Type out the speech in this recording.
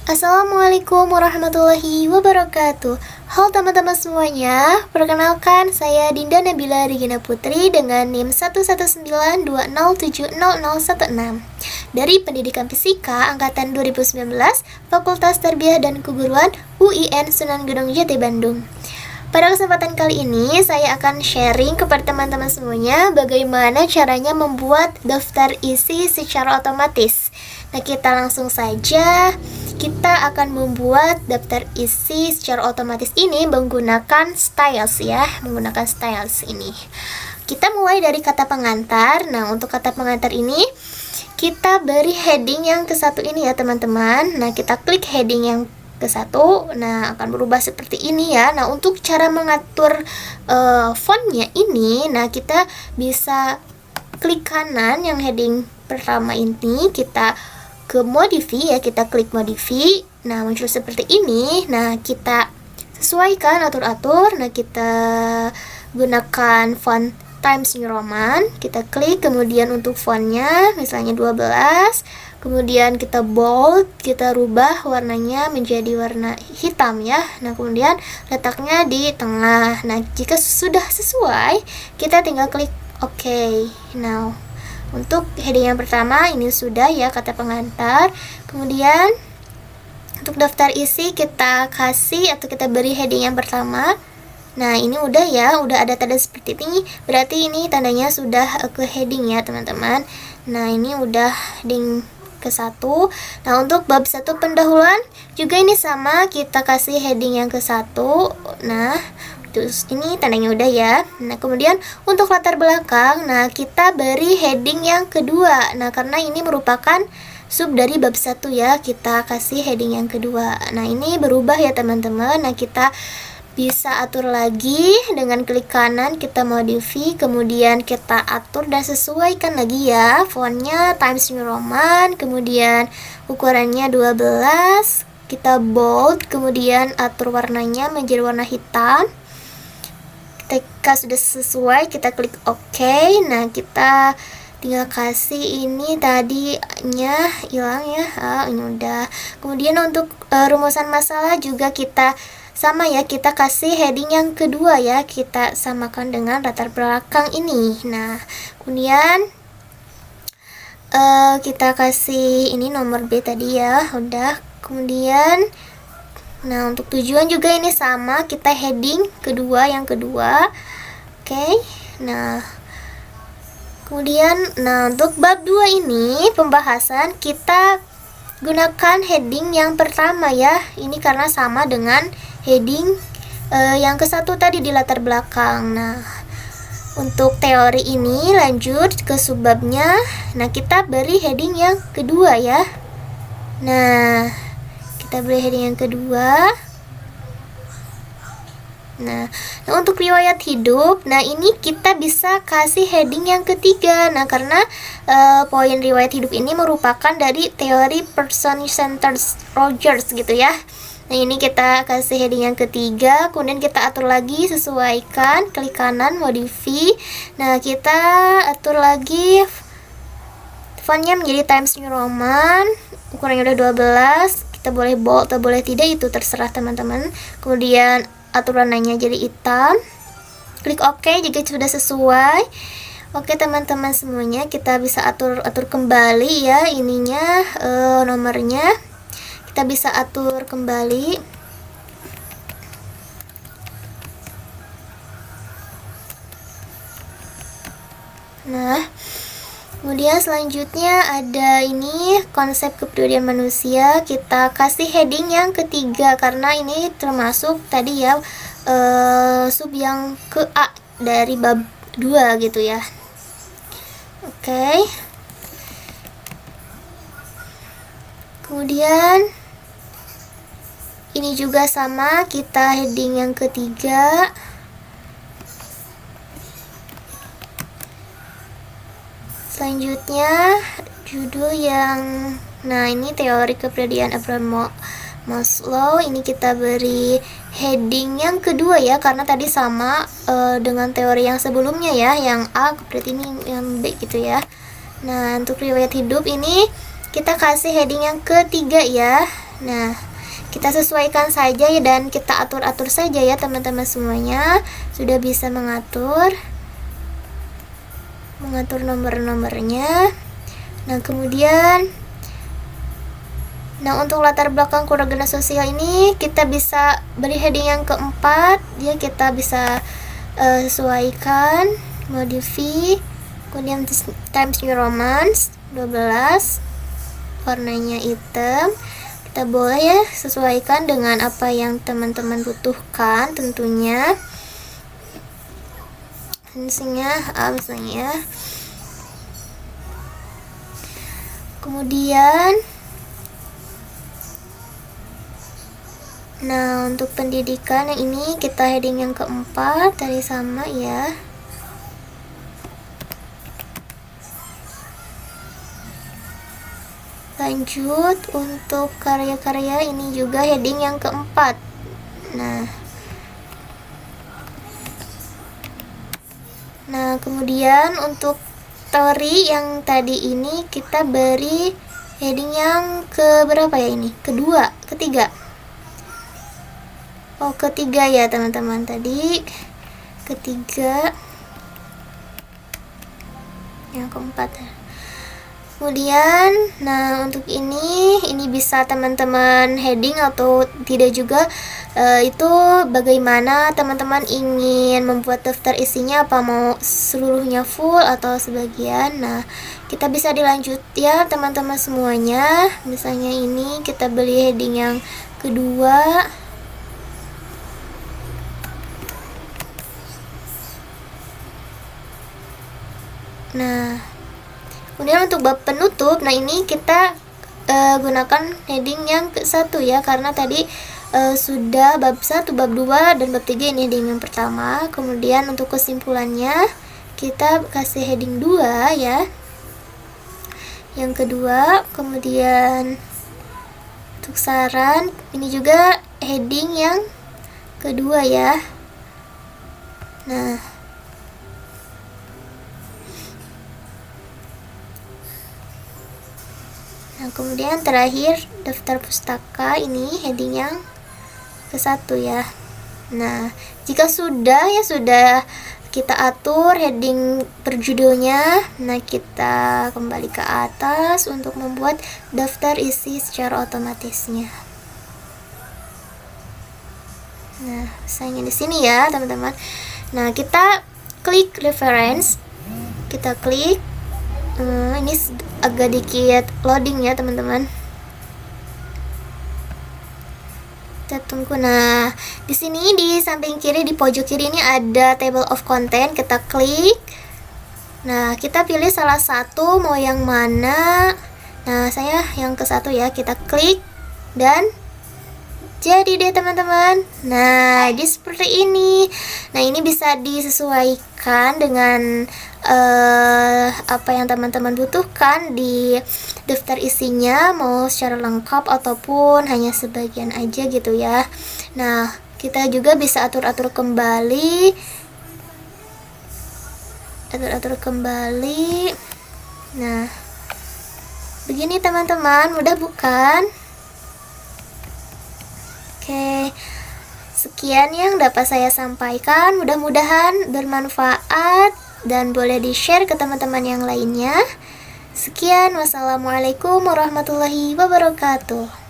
Assalamualaikum warahmatullahi wabarakatuh. Halo teman-teman semuanya, perkenalkan saya Dinda Nabila Regina Putri dengan NIM 11920700016 dari Pendidikan Fisika Angkatan 2019 Fakultas Tarbiyah dan Keguruan UIN Sunan Gunung Jati Bandung. Pada kesempatan kali ini, saya akan sharing kepada teman-teman semuanya bagaimana caranya membuat daftar isi secara otomatis. Nah, kita langsung saja. Kita akan membuat daftar isi secara otomatis ini menggunakan styles ya, menggunakan styles ini. Kita mulai dari kata pengantar. Nah, untuk kata pengantar ini kita beri heading yang ke satu ini ya teman-teman. Nah, kita klik heading yang ke satu. Nah, akan berubah seperti ini ya. Nah, untuk cara mengatur fontnya ini, nah kita bisa klik kanan yang heading pertama ini, kita ke modify ya, kita klik modify. Nah, muncul seperti ini. Nah, kita sesuaikan, atur-atur. Nah, kita gunakan font Times New Roman. Kita klik, kemudian untuk fontnya misalnya 12. Kemudian kita bold, kita rubah warnanya menjadi warna hitam ya. Nah, kemudian letaknya di tengah. Nah, jika sudah sesuai, kita tinggal klik OK. Now, untuk heading yang pertama ini sudah ya, kata pengantar. Kemudian untuk daftar isi kita kasih atau kita beri heading yang pertama. Nah, ini udah ya, udah ada tanda seperti ini. Berarti ini tandanya sudah ke heading ya, teman-teman. Nah, ini udah heading ke satu. Nah, untuk bab 1 pendahuluan juga ini sama, kita kasih heading yang ke satu. Nah, terus ini tandanya udah ya. Nah, kemudian untuk latar belakang, nah kita beri heading yang kedua. Nah, karena ini merupakan sub dari bab 1 ya, kita kasih heading yang kedua. Nah, ini berubah ya teman-teman. Nah, kita bisa atur lagi dengan klik kanan, kita modify, kemudian kita atur dan sesuaikan lagi ya. Fontnya Times New Roman, kemudian ukurannya 12, kita bold, kemudian atur warnanya menjadi warna hitam. Ketika sudah sesuai, kita klik OK. Nah, kita tinggal kasih ini tadinya hilang ya. Ini udah. Kemudian untuk rumusan masalah juga kita sama ya, kita kasih heading yang kedua ya, kita samakan dengan latar belakang ini. Nah, kemudian kita kasih ini nomor B tadi ya, udah. Kemudian nah, untuk tujuan juga ini sama, kita heading kedua yang kedua. Oke. Nah, kemudian untuk bab 2 ini pembahasan, kita gunakan heading yang pertama ya. Ini karena sama dengan heading yang ke satu tadi di latar belakang. Nah, untuk teori ini lanjut ke subbabnya. Nah, kita beri heading yang kedua ya. Nah, kita beri heading yang kedua. Nah, untuk riwayat hidup, nah ini kita bisa kasih heading yang ketiga. Nah, karena poin riwayat hidup ini merupakan dari teori person-centered Rogers gitu ya. Nah, ini kita kasih heading yang ketiga, kemudian kita atur lagi, sesuaikan, klik kanan, modify. Nah, kita atur lagi fontnya menjadi Times New Roman, ukurannya udah 12, kita boleh bold atau boleh tidak, itu terserah teman-teman. Kemudian atur warnanya jadi hitam, klik OK jika sudah sesuai. Oke teman-teman semuanya, kita bisa atur kembali ya ininya, nomornya kita bisa atur kembali. Nah, kemudian selanjutnya ada ini konsep kepribadian manusia, kita kasih heading yang ketiga karena ini termasuk tadi ya sub yang ke A dari bab 2 gitu ya. Oke. Kemudian ini juga sama, kita heading yang ketiga. Selanjutnya judul yang, nah ini teori kepribadian Abraham Maslow, ini kita beri heading yang kedua ya, karena tadi sama dengan teori yang sebelumnya ya, yang A berarti ini yang B gitu ya. Nah, untuk riwayat hidup ini kita kasih heading yang ketiga ya. Nah, kita sesuaikan saja ya, dan kita atur-atur saja ya teman-teman semuanya. Sudah bisa mengatur nomor-nomornya. Nah, kemudian untuk latar belakang keluarga sosial ini kita bisa beri heading yang keempat ya, kita bisa sesuaikan modify, kemudian Times New Roman 12, warnanya hitam. Kita boleh ya sesuaikan dengan apa yang teman-teman butuhkan tentunya. Misalnya kemudian untuk pendidikan yang ini kita heading yang keempat tadi sama ya. Lanjut untuk karya-karya ini juga heading yang keempat. Nah, kemudian untuk teori yang tadi ini kita beri heading yang ke berapa ya ini? Ketiga. Oh, ketiga ya teman-teman, tadi ketiga. Yang keempat. Kemudian untuk ini bisa teman-teman heading atau tidak juga, itu bagaimana teman-teman ingin membuat daftar isinya, apa mau seluruhnya full atau sebagian. Nah, kita bisa dilanjut ya teman-teman semuanya. Misalnya ini kita beli heading yang kedua. Nah, kemudian untuk bab penutup, ini kita gunakan heading yang ke-1 ya, karena tadi sudah bab 1, bab 2, dan bab 3 ini heading yang pertama. Kemudian untuk kesimpulannya kita kasih heading 2 ya, yang kedua. Kemudian untuk saran ini juga heading yang kedua ya. Nah, kemudian terakhir daftar pustaka ini heading yang ke-1 ya. Nah, jika sudah kita atur heading per judulnya, kita kembali ke atas untuk membuat daftar isi secara otomatisnya. Nah, misalnya di sini ya teman-teman. Nah, kita klik reference, kita klik. Ini agak dikit loading ya teman-teman. Kita tunggu. Nah, di sini di samping kiri di pojok kiri ini ada table of content. Kita klik. Nah, kita pilih salah satu, mau yang mana. Nah, saya yang ke-1 ya. Kita klik dan jadi deh teman-teman. Nah, jadi seperti ini. Nah, ini bisa disesuaikan dengan apa yang teman-teman butuhkan di daftar isinya, mau secara lengkap ataupun hanya sebagian aja gitu ya. Nah, kita juga bisa atur-atur kembali. Nah, begini teman-teman, mudah bukan? Oke, sekian yang dapat saya sampaikan, mudah-mudahan bermanfaat dan boleh di-share ke teman-teman yang lainnya. Sekian, wassalamualaikum warahmatullahi wabarakatuh.